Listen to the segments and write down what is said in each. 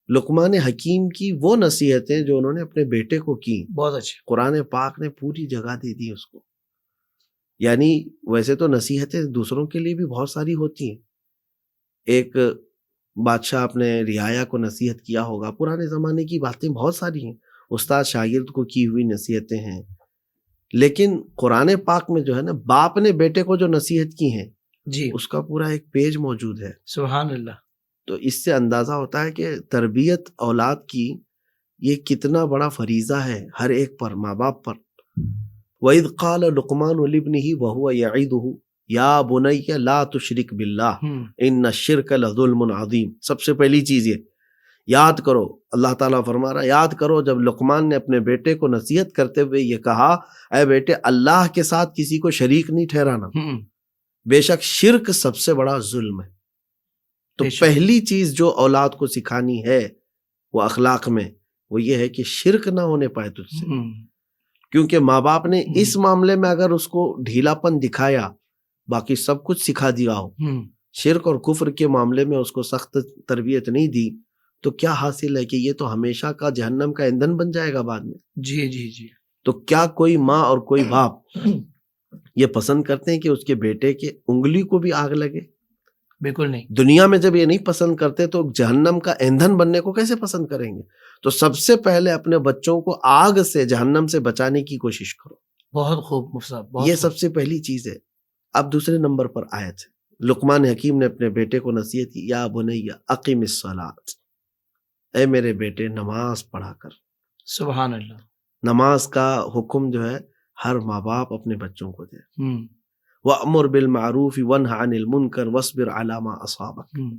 لقمان حکیم کی وہ نصیحتیں جو انہوں نے اپنے بیٹے کو کی، بہت اچھے. قرآن پاک نے پوری جگہ دے دی اس کو. یعنی ویسے تو نصیحتیں دوسروں کے لیے بھی بہت ساری ہوتی ہیں. ایک بادشاہ اپنے رعایا کو نصیحت کیا ہوگا، پرانے زمانے کی باتیں بہت ساری ہیں، استاد شاگرد کو کی ہوئی نصیحتیں ہیں. لیکن قرآن پاک میں جو ہے نا، باپ نے بیٹے کو جو نصیحت کی ہیں جی اس کا پورا ایک پیج موجود ہے. سبحان اللہ. تو اس سے اندازہ ہوتا ہے کہ تربیت اولاد کی یہ کتنا بڑا فریضہ ہے ہر ایک پر، ماں باپ پر. وَإِذْ قَالَ لُقْمَانُ لِابْنِهِ وَهُوَ يَعِظُهُ يَا بُنَيَّ لَا تُشْرِكْ بِاللَّهِ إِنَّ الشِّرْكَ لَظُلْمٌ عَظِيمٌ. سب سے پہلی چیز یہ یاد کرو، اللہ تعالیٰ فرما رہا ہے یاد کرو جب لقمان نے اپنے بیٹے کو نصیحت کرتے ہوئے یہ کہا، اے بیٹے اللہ کے ساتھ کسی کو شریک نہیں ٹھہرانا، بے شک شرک سب سے بڑا ظلم ہے. تو پہلی چیز جو اولاد کو سکھانی ہے وہ اخلاق میں، وہ یہ ہے کہ شرک نہ ہونے پائے تجھ سے. کیونکہ ماں باپ نے اس معاملے میں اگر اس کو ڈھیلا پن دکھایا، باقی سب کچھ سکھا دیا ہو، شرک اور کفر کے معاملے میں اس کو سخت تربیت نہیں دی، تو کیا حاصل ہے کہ یہ تو ہمیشہ کا جہنم کا ایندھن بن جائے گا بعد میں. جی جی جی. تو کیا کوئی ماں اور کوئی باپ یہ پسند کرتے ہیں کہ اس کے بیٹے کے انگلی کو بھی آگ لگے؟ بالکل نہیں. دنیا میں جب یہ نہیں پسند کرتے تو جہنم کا ایندھن بننے کو کیسے پسند کریں گے؟ تو سب سے پہلے اپنے بچوں کو آگ سے، جہنم سے بچانے کی کوشش کرو. بہت خوب مفتی صاحب، یہ سب سے پہلی چیز ہے. اب دوسرے نمبر پر آیت ہے، لقمان حکیم نے اپنے بیٹے کو نصیحت کی، یا بنی اقیم الصلاۃ، اے میرے بیٹے نماز پڑھا کر. سبحان اللہ. نماز کا حکم جو ہے ہر ماں باپ اپنے بچوں کو دے. وَأْمُرْ بِالْمَعْرُوفِ وَانْهَ عَنِ الْمُنْكَرِ وَاصْبِرْ عَلَى مَا أَصَابَكَ.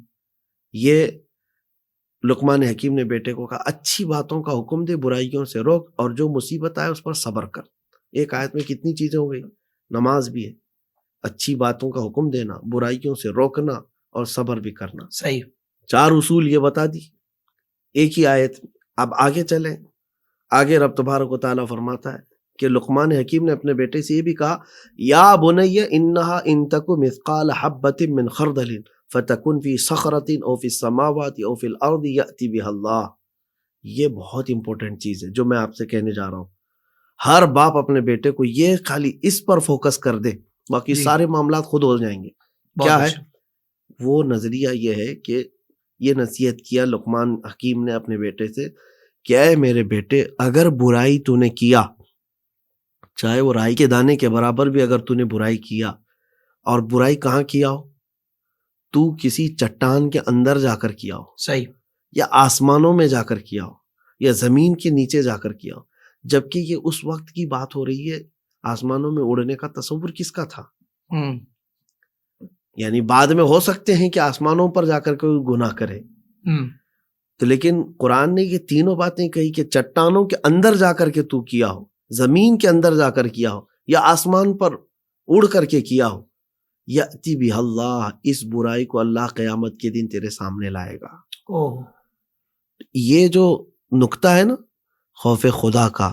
یہ لقمان حکیم نے بیٹے کو کہا اچھی باتوں کا حکم دے، برائیوں سے روک، اور جو مصیبت آئے اس پر صبر کر. ایک آیت میں کتنی چیزیں ہو گئی، نماز بھی ہے، اچھی باتوں کا حکم دینا، برائیوں سے روکنا، اور صبر بھی کرنا. صحیح. 4 اصول یہ بتا دی ایک ہی آیت. اب آگے چلیں، آگے رب تبارک و تعالیٰ فرماتا ہے کہ لقمان حکیم نے اپنے بیٹے سے یہ بھی کہا، یا بنی انہا ان تک مثقال حبۃ من خردل فتکن فی صخرۃ او فی السماوات او فی الارض یأتی بها اللہ. یہ بہت امپورٹنٹ چیز ہے جو میں آپ سے کہنے جا رہا ہوں. ہر باپ اپنے بیٹے کو یہ خالی اس پر فوکس کر دے، باقی سارے معاملات خود ہو جائیں گے. کیا ہے وہ نظریہ؟ یہ ہے کہ یہ نصیحت کیا لقمان حکیم نے اپنے بیٹے سے کہ اے میرے بیٹے، اگر برائی تو نے کیا، چاہے وہ رائی کے دانے کے برابر بھی اگر تو نے برائی کیا، اور برائی کہاں کیا ہو، تو کسی چٹان کے اندر جا کر کیا ہو، صحیح، یا آسمانوں میں جا کر کیا ہو، یا زمین کے نیچے جا کر کیا ہو، جبکہ یہ اس وقت کی بات ہو رہی ہے آسمانوں میں اڑنے کا تصور کس کا تھا؟ یعنی بعد میں ہو سکتے ہیں کہ آسمانوں پر جا کر کوئی گناہ کرے، تو لیکن قرآن نے یہ تینوں باتیں کہی کہ چٹانوں کے اندر جا کر کے تو کیا ہو، زمین کے اندر جا کر کیا ہو، یا آسمان پر اڑ کر کے کیا ہو، یأتی بہ اللہ، اس برائی کو اللہ قیامت کے دن تیرے سامنے لائے گا. یہ جو نقطہ ہے نا خوف خدا کا،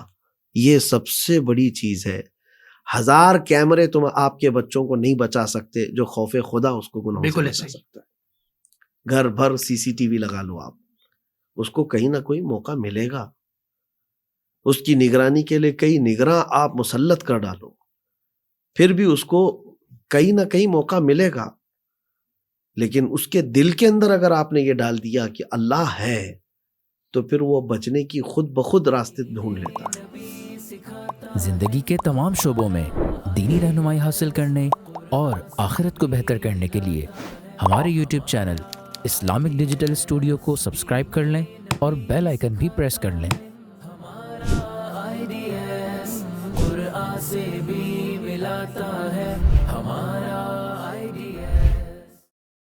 یہ سب سے بڑی چیز ہے. 1000 کیمرے تم آپ کے بچوں کو نہیں بچا سکتے جو خوف خدا اس کو گناہوں سے بچا سکتا ہے. گھر بھر CCTV لگا لو آپ، اس کو کہیں نہ کوئی موقع ملے گا. اس کی نگرانی کے لیے کئی نگراں آپ مسلط کر ڈالو، پھر بھی اس کو کہیں نہ کہیں موقع ملے گا. لیکن اس کے دل کے اندر اگر آپ نے یہ ڈال دیا کہ اللہ ہے، تو پھر وہ بچنے کی خود بخود راستے ڈھونڈ لیتا ہے. زندگی کے تمام شعبوں میں دینی رہنمائی حاصل کرنے اور آخرت کو بہتر کرنے کے لیے ہمارے YouTube channel Islamic digital studio کو سبسکرائب کر لیں اور بیل آئیکن بھی پریس کر لیں. قرآن سے بھی ملاتا ہے